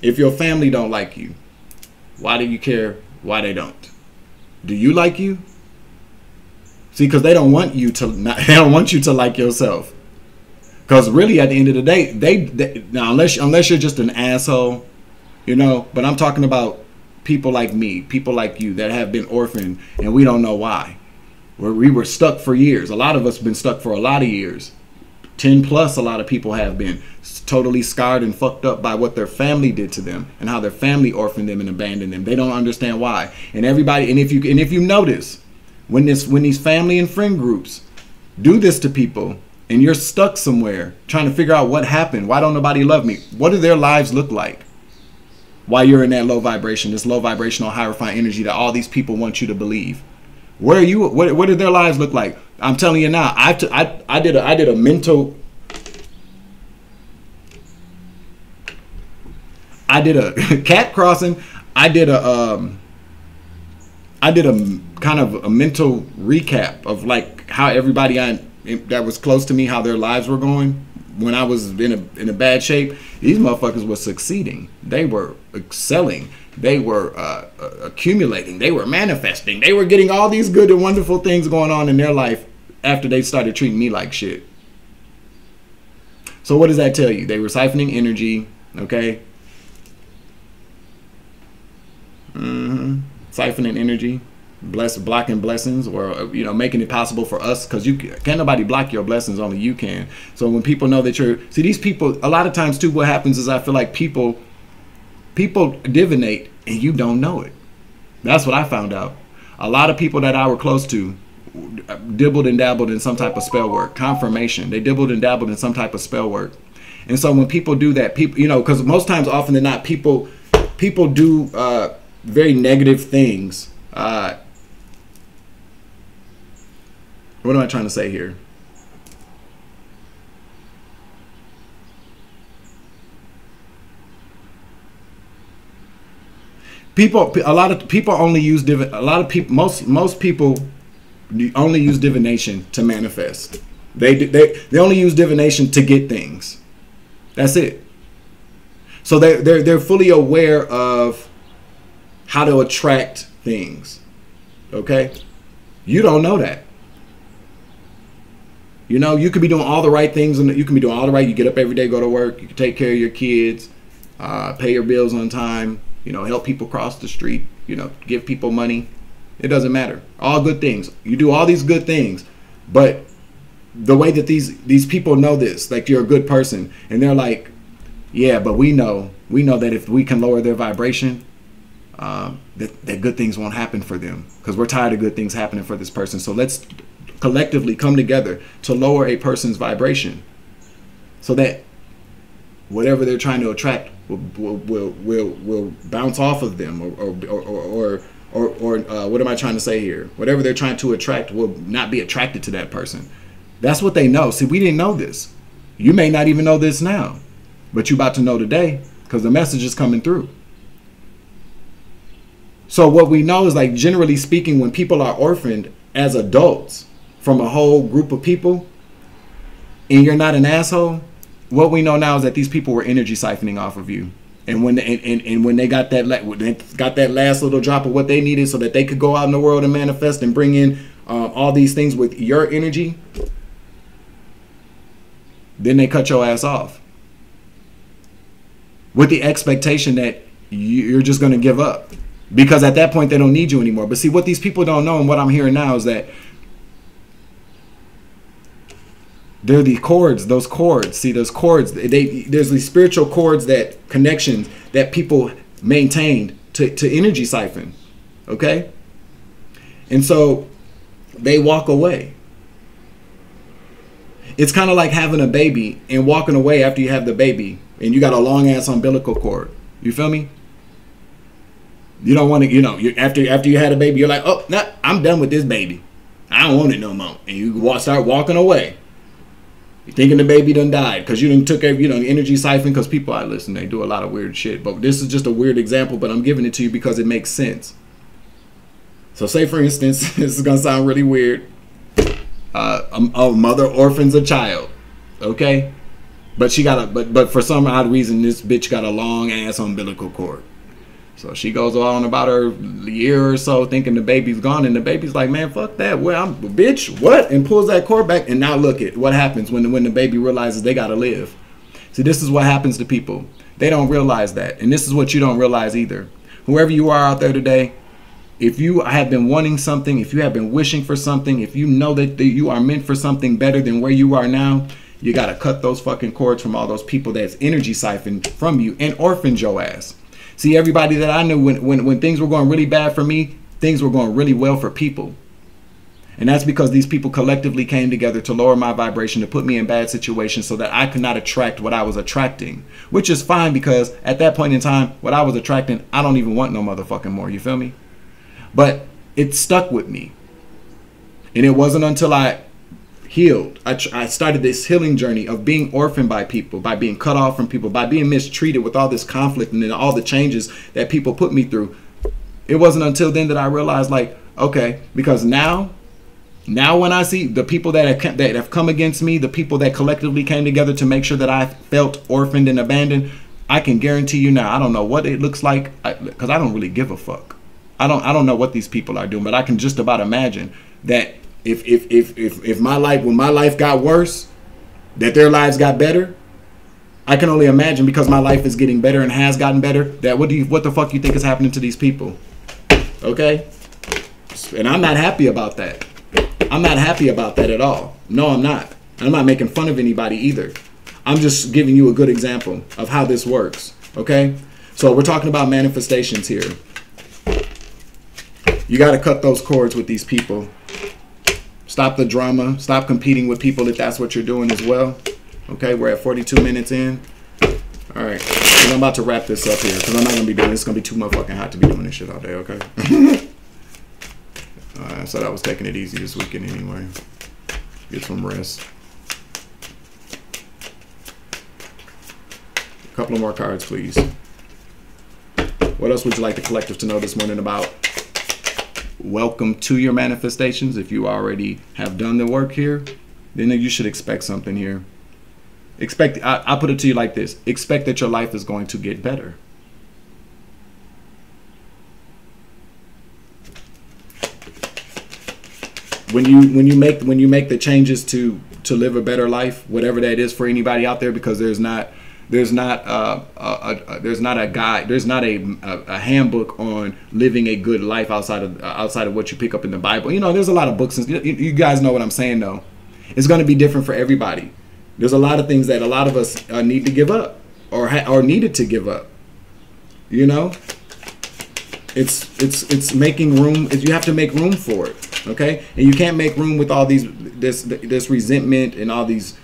If your family don't like you, why do you care why they don't? Do you like you? See, because they don't want you to not, they don't want you to like yourself. Because really, at the end of the day, they now unless you're just an asshole, you know. But I'm talking about people like me, people like you that have been orphaned, and we don't know why. Where we were stuck for years. A lot of us have been stuck for a lot of years. 10 plus, a lot of people have been totally scarred and fucked up by what their family did to them and how their family orphaned them and abandoned them. They don't understand why. And everybody, and if you notice, when these family and friend groups do this to people, and you're stuck somewhere trying to figure out what happened, why don't nobody love me? What do their lives look like? While you're in that low vibration, this low vibrational Hierophant energy that all these people want you to believe. Where are you? What did their lives look like? I'm telling you now. I did a mental. I did a cat crossing. I did a kind of a mental recap of like how everybody that was close to me, how their lives were going when I was in a bad shape. These motherfuckers were succeeding. They were excelling. They were accumulating. They were manifesting. They were getting all these good and wonderful things going on in their life after they started treating me like shit. So what does that tell you? They were siphoning energy, okay? Siphoning energy, blocking blessings, or making it possible for us, because can't nobody block your blessings, only you can. So when people know that these people, a lot of times too, what happens is I feel like people divinate and you don't know it. That's what I found out. A lot of people that I were close to dibbled and dabbled in some type of spell work, confirmation. They dibbled and dabbled in some type of spell work. And so when people do that, people, because most times, often than not, people do very negative things. What am I trying to say here? Most people only use divination to manifest. They only use divination to get things. That's it. So they're fully aware of how to attract things. Okay? You don't know that. You could be doing all the right things, and you can be doing all the right. You get up every day, go to work. You can take care of your kids, pay your bills on time. Help people cross the street. Give people money. It doesn't matter. All good things. You do all these good things, but the way that these people know this, like you're a good person, and they're like, yeah, but we know that if we can lower their vibration, that good things won't happen for them, because we're tired of good things happening for this person. So let's collectively come together to lower a person's vibration, so that whatever they're trying to attract will bounce off of them, or what am I trying to say here? Whatever they're trying to attract will not be attracted to that person. That's what they know. See, we didn't know this. You may not even know this now, but you're about to know today, because the message is coming through. So what we know is, like, generally speaking, when people are orphaned as adults from a whole group of people, and you're not an asshole, what we know now is that these people were energy siphoning off of you. And when they got that last little drop of what they needed so that they could go out in the world and manifest and bring in all these things with your energy, then they cut your ass off with the expectation that you're just going to give up, because at that point they don't need you anymore. But see, what these people don't know, and what I'm hearing now, is that they're the cords, those cords. See, those cords, there's these spiritual cords, that connections that people maintained to energy siphon. Okay? And so they walk away. It's kind of like having a baby and walking away after you have the baby and you got a long ass umbilical cord. You feel me? You don't want to, you know, after you had a baby, you're like, oh, nah, I'm done with this baby. I don't want it no more. And you start walking away. You're thinking the baby done died because you done took every, you know, the energy siphon, because people, I listen, they do a lot of weird shit. But this is just a weird example, but I'm giving it to you because it makes sense. So say, for instance, this is going to sound really weird. A mother orphans a child, okay? But she got but for some odd reason, this bitch got a long ass umbilical cord. So she goes on about her year or so thinking the baby's gone, and the baby's like, man, fuck that. Well, I'm bitch, what? And pulls that cord back, and now look at what happens when the baby realizes they gotta live. See, this is what happens to people. They don't realize that, and this is what you don't realize either. Whoever you are out there today, if you have been wanting something, if you have been wishing for something, if you know that you are meant for something better than where you are now, you got to cut those fucking cords from all those people that's energy siphoned from you and orphaned your ass. See, everybody that I knew, when things were going really bad for me, things were going really well for people. And that's because these people collectively came together to lower my vibration, to put me in bad situations so that I could not attract what I was attracting. Which is fine, because at that point in time, what I was attracting, I don't even want no motherfucking more. You feel me? But it stuck with me. And it wasn't until I healed, I started this healing journey of being orphaned by people, by being cut off from people, by being mistreated with all this conflict and then all the changes that people put me through. It wasn't until then that I realized, like, okay, because now when I see the people that have come against me, the people that collectively came together to make sure that I felt orphaned and abandoned, I can guarantee you now, I don't know what it looks like, because I don't really give a fuck. I don't know what these people are doing, but I can just about imagine that if my life, when my life got worse, that their lives got better. I can only imagine, because my life is getting better and has gotten better, that what the fuck you think is happening to these people? Okay? And I'm not happy about that. I'm not happy about that at all. No, I'm not. I'm not making fun of anybody either. I'm just giving you a good example of how this works. Okay? So we're talking about manifestations here. You got to cut those cords with these people. Stop the drama. Stop competing with people if that's what you're doing as well. Okay, we're at 42 minutes in. All right, so I'm about to wrap this up here because I'm not going to be doing this. It's going to be too motherfucking hot to be doing this shit all day, okay? I said I was taking it easy this weekend anyway. Get some rest. A couple more cards, please. What else would you like the collective to know this morning about? Welcome to your manifestations. If you already have done the work here, then you should expect something here. Expect, I put it to you like this. Expect that your life is going to get better. When you make the changes to live a better life, whatever that is for anybody out there, because there's not a guide, there's not a handbook on living a good life outside of what you pick up in the Bible. You know, there's a lot of books, and you guys know what I'm saying though. It's going to be different for everybody. There's a lot of things that a lot of us need to give up, or needed to give up. You know, it's making room. You have to make room for it, okay? And you can't make room with all this resentment and all this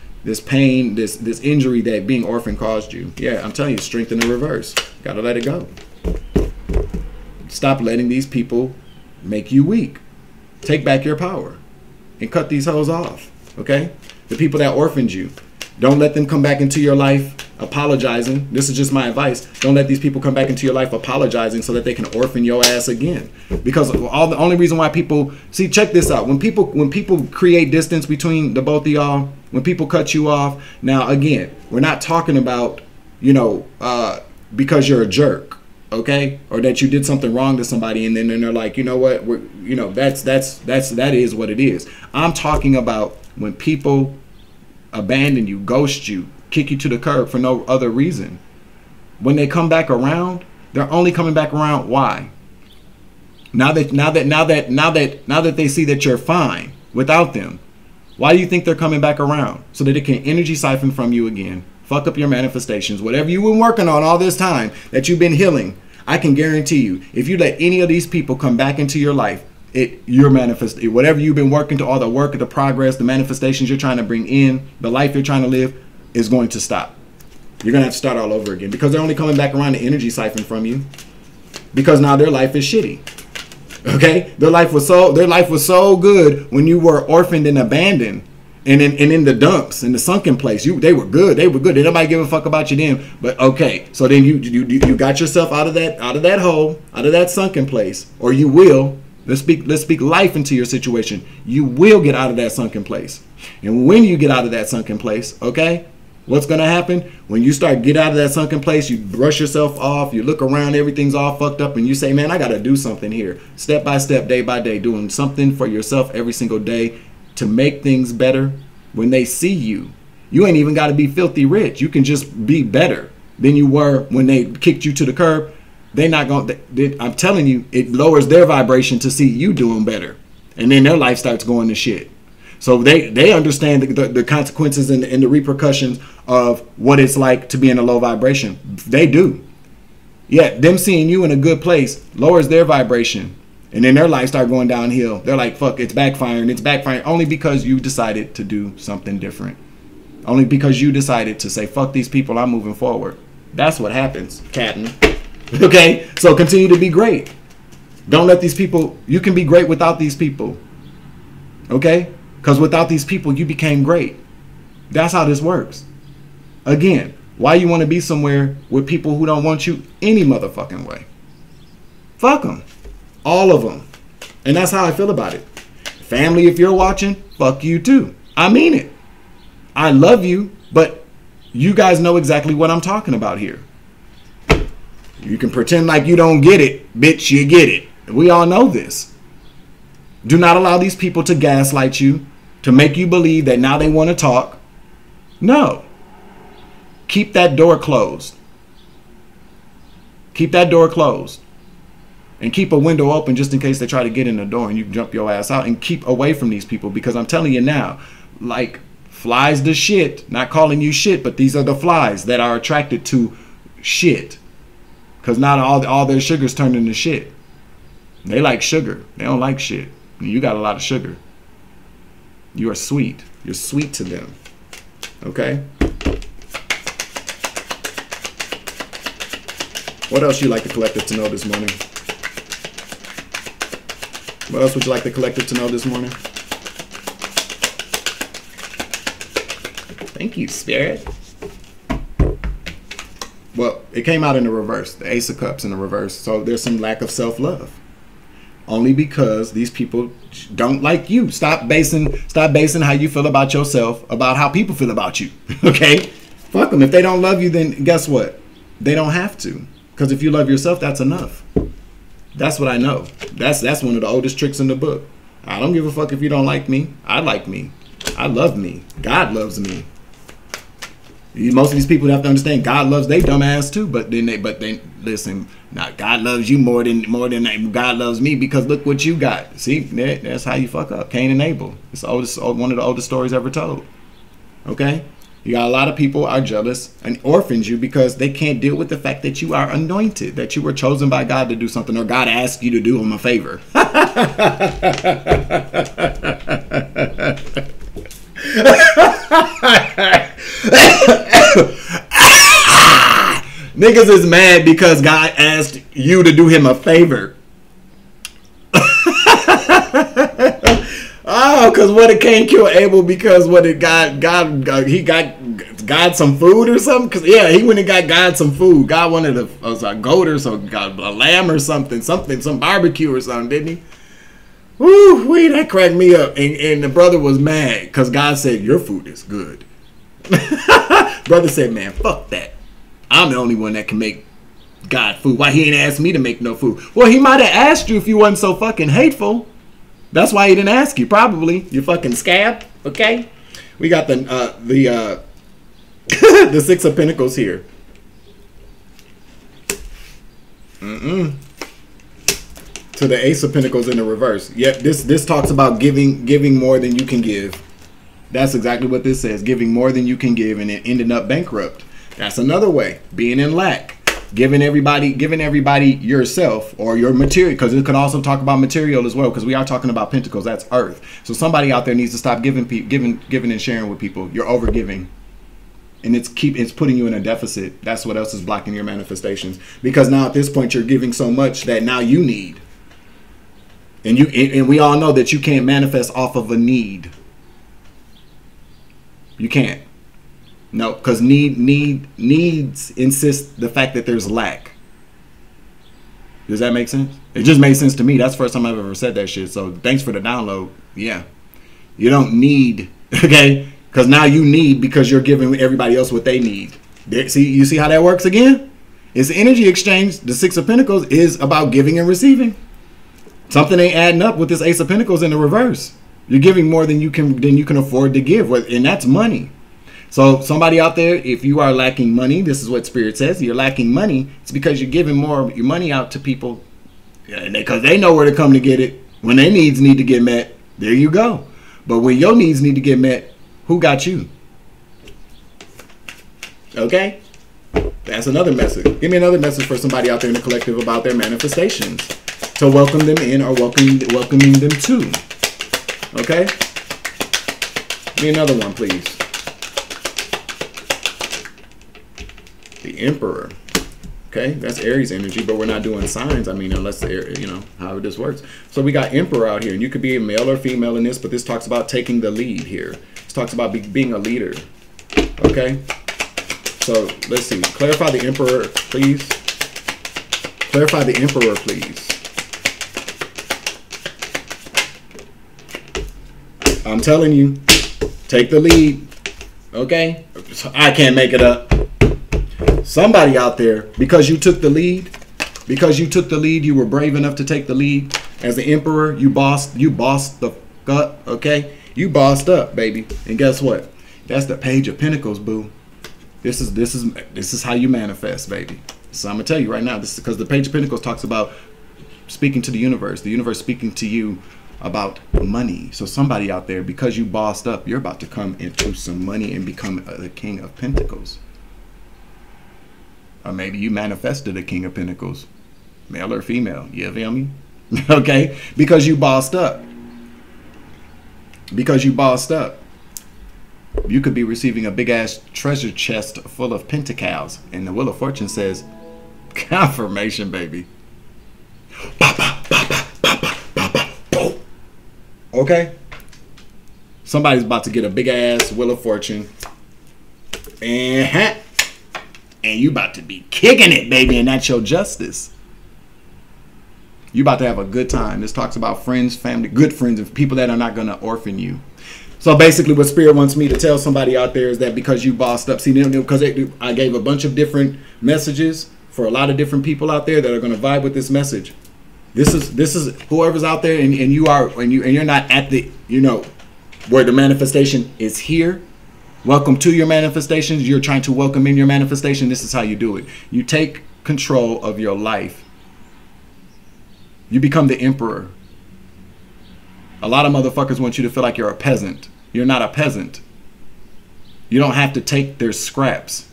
pain, this injury that being orphaned caused you. Yeah, I'm telling you, strength in the reverse. Gotta let it go. Stop letting these people make you weak. Take back your power and cut these hoes off, okay? The people that orphaned you, don't let them come back into your life apologizing. This is just my advice. Don't let these people come back into your life apologizing so that they can orphan your ass again. Because the only reason why people, see, check this out. When people create distance between the both of y'all, when people cut you off, now again, we're not talking about, you know, because you're a jerk, okay, or that you did something wrong to somebody, and then they're like, you know what, that is what it is. I'm talking about when people abandon you, ghost you, kick you to the curb for no other reason. When they come back around, they're only coming back around. Why? Now that they see that you're fine without them, why do you think they're coming back around? So that it can energy siphon from you again, fuck up your manifestations, whatever you've been working on all this time that you've been healing. I can guarantee you, if you let any of these people come back into your life, You're manifesting whatever you've been working to, all the work, the progress, the manifestations you're trying to bring in, the life you're trying to live is going to stop. You're going to have to start all over again because they're only coming back around to energy siphon from you because now their life is shitty. Okay? Their life was so good when you were orphaned and abandoned and in the dumps, in the sunken place. They were good. They were good. Did nobody give a fuck about you then? But okay. So then you got yourself out of that hole, out of that sunken place, or you will. Let's speak life into your situation. You will get out of that sunken place. And when you get out of that sunken place, okay, what's going to happen? When you start get out of that sunken place, you brush yourself off, you look around, everything's all fucked up, and you say, man, I got to do something here. Step by step, day by day, doing something for yourself every single day to make things better. When they see you, you ain't even got to be filthy rich. You can just be better than you were when they kicked you to the curb. They're not going to, I'm telling you, it lowers their vibration to see you doing better. And then their life starts going to shit. So they understand the consequences and the repercussions of what it's like to be in a low vibration. They do. Yeah, them seeing you in a good place lowers their vibration. And then their life start going downhill. They're like, fuck, it's backfiring. It's backfiring only because you decided to do something different. Only because you decided to say, fuck these people, I'm moving forward. That's what happens, Captain. Okay, so continue to be great. Don't let these people, you can be great without these people. Okay? Because without these people, you became great. That's how this works. Again, why you want to be somewhere with people who don't want you any motherfucking way? Fuck them. All of them. And that's how I feel about it. Family, if you're watching, fuck you too. I mean it. I love you, but you guys know exactly what I'm talking about here. You can pretend like you don't get it, bitch, you get it. We all know this. Do not allow these people to gaslight you, to make you believe that now they want to talk. No. Keep that door closed. Keep that door closed. And keep a window open just in case they try to get in the door and you jump your ass out. And keep away from these people because I'm telling you now, like flies to shit, not calling you shit, but these are the flies that are attracted to shit. Because not all their sugar's turned into shit. They like sugar. They don't like shit. You got a lot of sugar. You are sweet. You're sweet to them. Okay? What else you like the collective to know this morning? What else would you like the collective to know this morning? Thank you, Spirit. Well, it came out in the reverse. The Ace of Cups in the reverse. So there's some lack of self-love. Only because these people don't like you. Stop basing how you feel about yourself about how people feel about you. Okay? Fuck them. If they don't love you, then guess what? They don't have to. Because if you love yourself, that's enough. That's what I know. That's one of the oldest tricks in the book. I don't give a fuck if you don't like me. I like me. I love me. God loves me. Most of these people have to understand God loves they dumb ass too, but then listen, now God loves you more than God loves me because look what you got. See, that's how you fuck up. Cain and Abel. It's one of the oldest stories ever told. Okay? You got a lot of people are jealous and orphans you because they can't deal with the fact that you are anointed, that you were chosen by God to do something, or God asked you to do him a favor. Niggas is mad because God asked you to do him a favor. Oh, because what it can't kill Abel because what it he got some food or something. Cause yeah, he went and got God some food. God wanted a goat or some a lamb or something, some barbecue or something, didn't he? Woo, wee, that cracked me up. And the brother was mad because God said your food is good. Brother said, man, fuck that. I'm the only one that can make God food. Why he ain't asked me to make no food? Well, he might have asked you if you wasn't so fucking hateful. That's why he didn't ask you, probably. You fucking scab, okay? We got the the Six of Pentacles here. To the Ace of Pentacles in the reverse. Yep, this talks about giving more than you can give. That's exactly what this says. Giving more than you can give and it ended up bankrupt. That's another way. Being in lack. giving everybody yourself or your material, because it could also talk about material as well, because we are talking about pentacles. That's earth. So somebody out there needs to stop giving and sharing with people. You're over giving, and it's putting you in a deficit. That's what else is blocking your manifestations, because now at this point you're giving so much that now you need, and we all know that you can't manifest off of a need. You can't. No, because needs insist the fact that there's lack. Does that make sense? It just made sense to me. That's the first time I've ever said that shit. So thanks for the download. Yeah. You don't need, okay? Because now you need, because you're giving everybody else what they need. You see how that works again? It's energy exchange. The Six of Pentacles is about giving and receiving. Something ain't adding up with this Ace of Pentacles in the reverse. You're giving more than you can afford to give, and that's money. So somebody out there, if you are lacking money, this is what Spirit says. You're lacking money. It's because you're giving more of your money out to people, because they know where to come to get it. When their needs need to get met, there you go. But when your needs need to get met, who got you? Okay? That's another message. Give me another message for somebody out there in the collective about their manifestations, to welcome them in or welcoming them to. Okay? Give me another one, please. The Emperor. Okay, that's Aries energy, but we're not doing signs. I mean, unless, you know, how this works. So we got Emperor out here, and you could be a male or female in this, but this talks about taking the lead here. This talks about being a leader. Okay, so let's see. Clarify the Emperor, please. Clarify the Emperor, please. I'm telling you, take the lead. Okay, I can't make it up. Somebody out there, because you took the lead, you were brave enough to take the lead. As the Emperor, you bossed the fuck up, okay? You bossed up, baby. And guess what? That's the Page of Pentacles, boo. This is how you manifest, baby. So I'm gonna tell you right now, this is because the Page of Pentacles talks about speaking to the universe speaking to you about money. So somebody out there, because you bossed up, you're about to come into some money and become the King of Pentacles. Or maybe you manifested a King of Pentacles, male or female. You feel me? Okay? Because you bossed up. Because you bossed up. You could be receiving a big ass treasure chest full of pentacles. And the Wheel of Fortune says, confirmation, baby. Okay? Somebody's about to get a big ass Wheel of Fortune. And you about to be kicking it, baby, and that's your justice. You about to have a good time. This talks about friends, family, good friends, and people that are not going to orphan you. So basically what Spirit wants me to tell somebody out there is that because you bossed up, see, because I gave a bunch of different messages for a lot of different people out there that are going to vibe with this message. This is whoever's out there and you're not at the, you know, where the manifestation is here. Welcome to your manifestations. You're trying to welcome in your manifestation. This is how you do it. You take control of your life. You become the Emperor. A lot of motherfuckers want you to feel like you're a peasant. You're not a peasant. You don't have to take their scraps.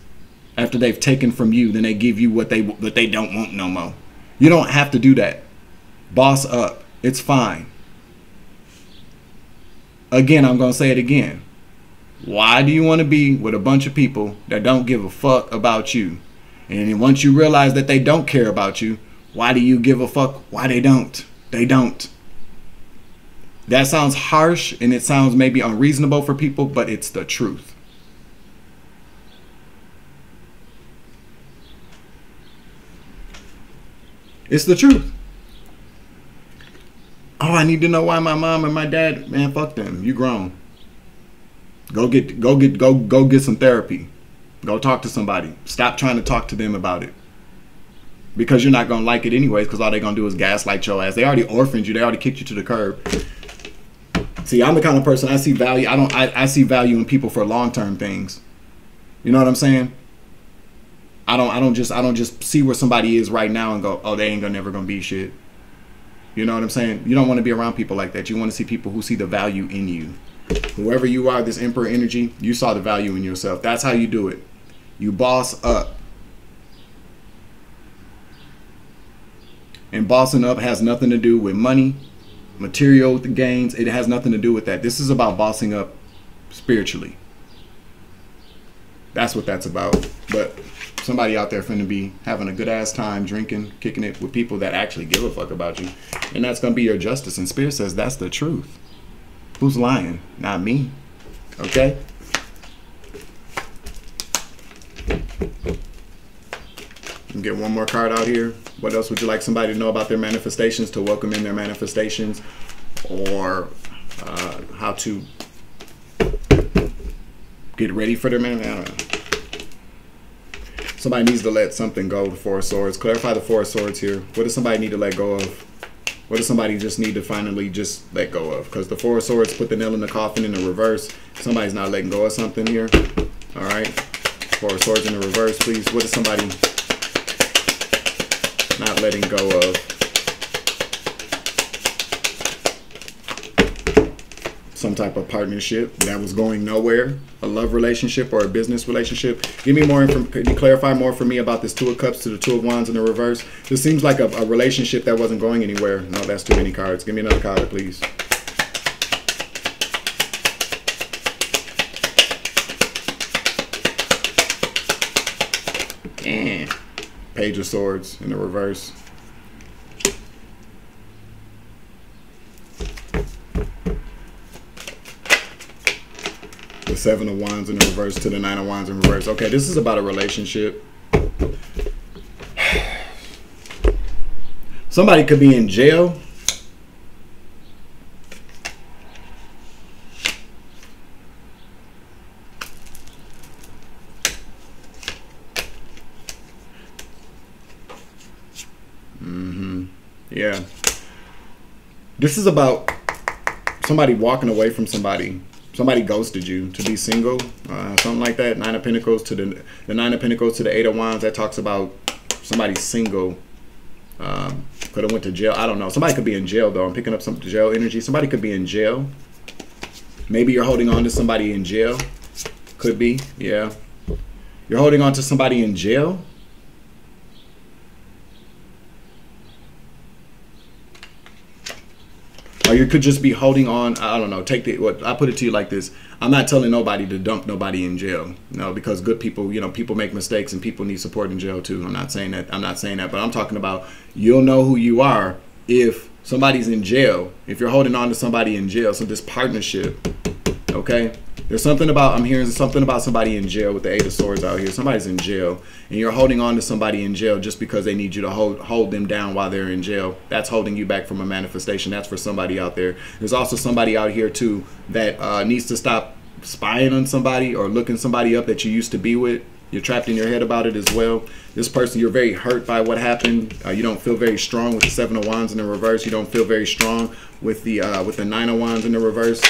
After they've taken from you, then they give you what they don't want no more. You don't have to do that. Boss up. It's fine. Again, I'm going to say it again. Why do you want to be with a bunch of people that don't give a fuck about you? And once you realize that they don't care about you, why do you give a fuck? Why they don't? They don't. That sounds harsh and it sounds maybe unreasonable for people, but it's the truth. It's the truth. Oh, I need to know why my mom and my dad, man, fuck them. You grown. Go get some therapy. Go talk to somebody. Stop trying to talk to them about it. Because you're not going to like it anyways, because all they're going to do is gaslight your ass. They already orphaned you. They already kicked you to the curb. See, I'm the kind of person, I see value. I see value in people for long-term things. You know what I'm saying? I don't just see where somebody is right now and go, oh, they ain't never gonna be shit. You know what I'm saying? You don't want to be around people like that. You want to see people who see the value in you. Whoever you are, this Emperor energy, you saw the value in yourself. That's how you do it. You boss up. And bossing up has nothing to do with money, material gains. It has nothing to do with that. This is about bossing up spiritually. That's what that's about. But somebody out there finna be having a good ass time drinking, kicking it with people that actually give a fuck about you. And that's gonna be your justice. And Spirit says that's the truth. Who's lying? Not me. Okay? Get one more card out here. What else would you like somebody to know about their manifestations, to welcome in their manifestations, or how to get ready for their man? I don't know. Somebody needs to let something go. The Four of Swords. Clarify the Four of Swords here. What does somebody need to let go of? What does somebody just need to finally just let go of? Because the Four of Swords put the nail in the coffin in the reverse. Somebody's not letting go of something here. All right. Four of Swords in the reverse, please. What is somebody not letting go of? Some type of partnership that was going nowhere, a love relationship or a business relationship. Give me more information. Could you clarify more for me about this Two of Cups to the Two of Wands in the reverse? This seems like a relationship that wasn't going anywhere. No, that's too many cards. Give me another card, please. And Page of Swords in the reverse. The Seven of Wands in the reverse to the Nine of Wands in reverse. Okay, this is about a relationship. Somebody could be in jail. Yeah. This is about somebody walking away from somebody. Somebody ghosted you to be single, something like that. Nine of Pentacles to the Nine of Pentacles to the Eight of Wands. That talks about somebody single. Could have went to jail. I don't know. Somebody could be in jail though. I'm picking up some jail energy. Somebody could be in jail. Maybe you're holding on to somebody in jail. Could be. Yeah. You're holding on to somebody in jail. Or you could just be holding on. I don't know. I put it to you like this. I'm not telling nobody to dump nobody in jail. No, because good people, you know, people make mistakes and people need support in jail too. I'm not saying that. But I'm talking about you'll know who you are if somebody's in jail. If you're holding on to somebody in jail. So this partnership, okay? There's something about, I'm hearing something about somebody in jail with the Eight of Swords out here. Somebody's in jail and you're holding on to somebody in jail just because they need you to hold them down while they're in jail. That's holding you back from a manifestation. That's for somebody out there. There's also somebody out here too that needs to stop spying on somebody or looking somebody up that you used to be with. You're trapped in your head about it as well. This person, you're very hurt by what happened. You don't feel very strong with the Seven of Wands in the reverse. You don't feel very strong with the Nine of Wands in the reverse.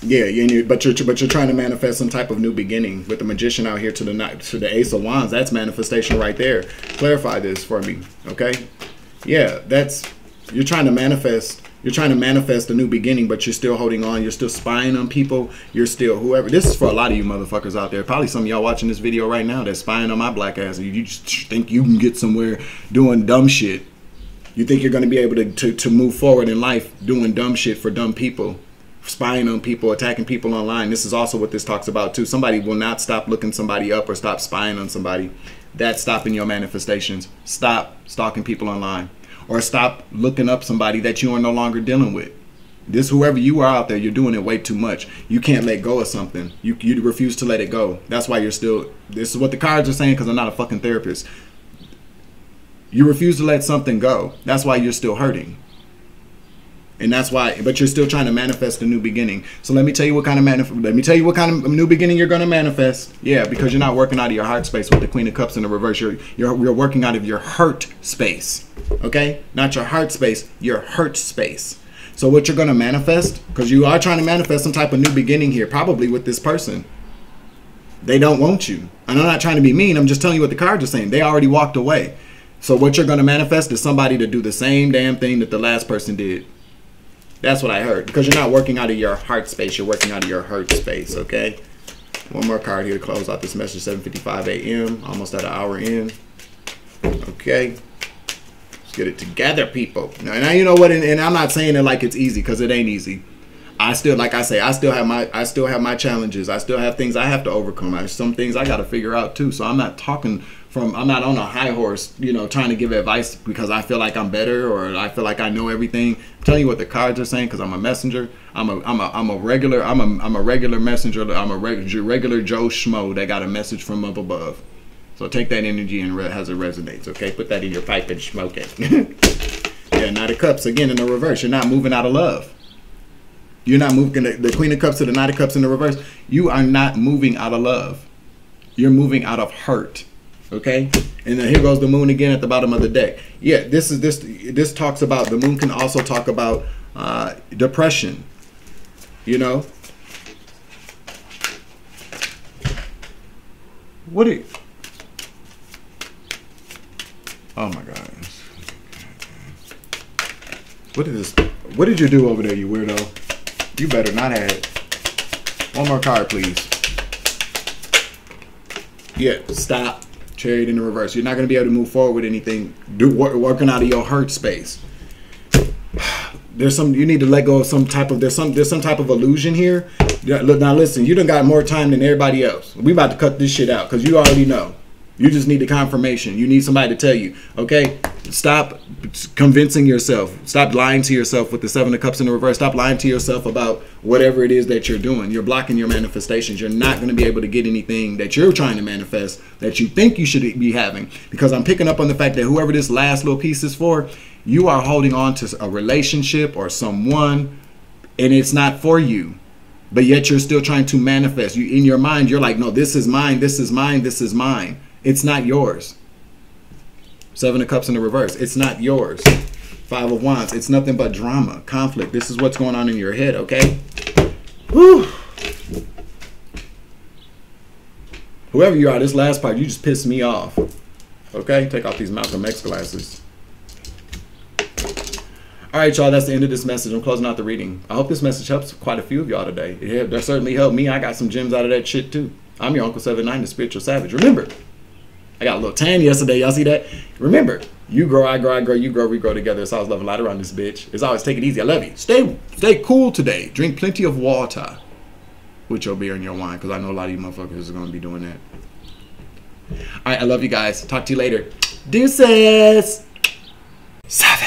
Yeah, but you're trying to manifest some type of new beginning with the Magician out here to the Ace of Wands. That's manifestation right there. Clarify this for me, okay? Yeah, you're trying to manifest. You're trying to manifest a new beginning, but you're still holding on. You're still spying on people. You're still whoever. This is for a lot of you motherfuckers out there. Probably some of y'all watching this video right now that's spying on my black ass. You just think you can get somewhere doing dumb shit. You think you're going to be able to move forward in life doing dumb shit for dumb people. Spying on people, attacking people online. This is also what this talks about too. Somebody will not stop looking somebody up or stop spying on somebody. That's stopping your manifestations. Stop stalking people online. Or stop looking up somebody that you are no longer dealing with. This, whoever you are out there, you're doing it way too much. You can't let go of something. You refuse to let it go. That's why you're still, this is what the cards are saying because I'm not a fucking therapist. You refuse to let something go. That's why you're still hurting. And that's why, but you're still trying to manifest a new beginning. So let me tell you what kind of new beginning you're going to manifest. Yeah, because you're not working out of your heart space with the Queen of Cups in the reverse. You're working out of your hurt space. Okay? Not your heart space, your hurt space. So what you're going to manifest, because you are trying to manifest some type of new beginning here, probably with this person. They don't want you. And I'm not trying to be mean. I'm just telling you what the cards are saying. They already walked away. So what you're going to manifest is somebody to do the same damn thing that the last person did. That's what I heard. Because you're not working out of your heart space. You're working out of your hurt space, okay? One more card here to close out this message, 7:55 a.m. Almost at an hour in. Okay. Let's get it together, people. Now you know what, and I'm not saying it like it's easy, because it ain't easy. I still, like I say, I still have my challenges. I still have things I have to overcome. Some things I got to figure out too. So I'm not I'm not on a high horse, you know, trying to give advice because I feel like I'm better or I feel like I know everything. I'm telling you what the cards are saying, because I'm a messenger. I'm a regular messenger. I'm a regular Joe Schmo that got a message from up above. So take that energy and as it resonates. Okay, put that in your pipe and smoke it. Yeah, Knight of Cups again in the reverse. You're not moving out of love. You're not moving the Queen of Cups to the Knight of Cups in the reverse. You are not moving out of love. You're moving out of hurt. Okay? And then here goes the Moon again at the bottom of the deck. Yeah, this talks about, the Moon can also talk about depression. You know? Oh my God. What did you do over there, you weirdo? You better not have it. One more card, please. Yeah, stop. Chariot in the reverse. You're not going to be able to move forward with anything. Working out of your hurt space. You need to let go of some type of, there's some type of illusion here. Now listen, you done got more time than everybody else. We about to cut this shit out because you already know. You just need the confirmation. You need somebody to tell you, okay? Stop convincing yourself. Stop lying to yourself with the Seven of Cups in the reverse. Stop lying to yourself about whatever it is that you're doing. You're blocking your manifestations. You're not going to be able to get anything that you're trying to manifest that you think you should be having. Because I'm picking up on the fact that whoever this last little piece is for, you are holding on to a relationship or someone, and it's not for you. But yet you're still trying to manifest. In your mind, you're like, no, this is mine, this is mine, this is mine. It's not yours. Seven of Cups in the reverse. It's not yours. Five of Wands. It's nothing but drama, conflict. This is what's going on in your head, okay? Whew. Whoever you are, this last part, you just pissed me off. Okay? Take off these Malcolm X glasses. All right, y'all. That's the end of this message. I'm closing out the reading. I hope this message helps quite a few of y'all today. That certainly helped me. I got some gems out of that shit, too. I'm your Uncle 79, the Spiritual Savage. Remember, I got a little tan yesterday. Y'all see that? Remember, you grow, I grow, I grow, you grow, we grow together. It's always love and light around this bitch. It's always take it easy. I love you. Stay cool today. Drink plenty of water with your beer and your wine, because I know a lot of you motherfuckers are going to be doing that. All right, I love you guys. Talk to you later. Deuces. Savage.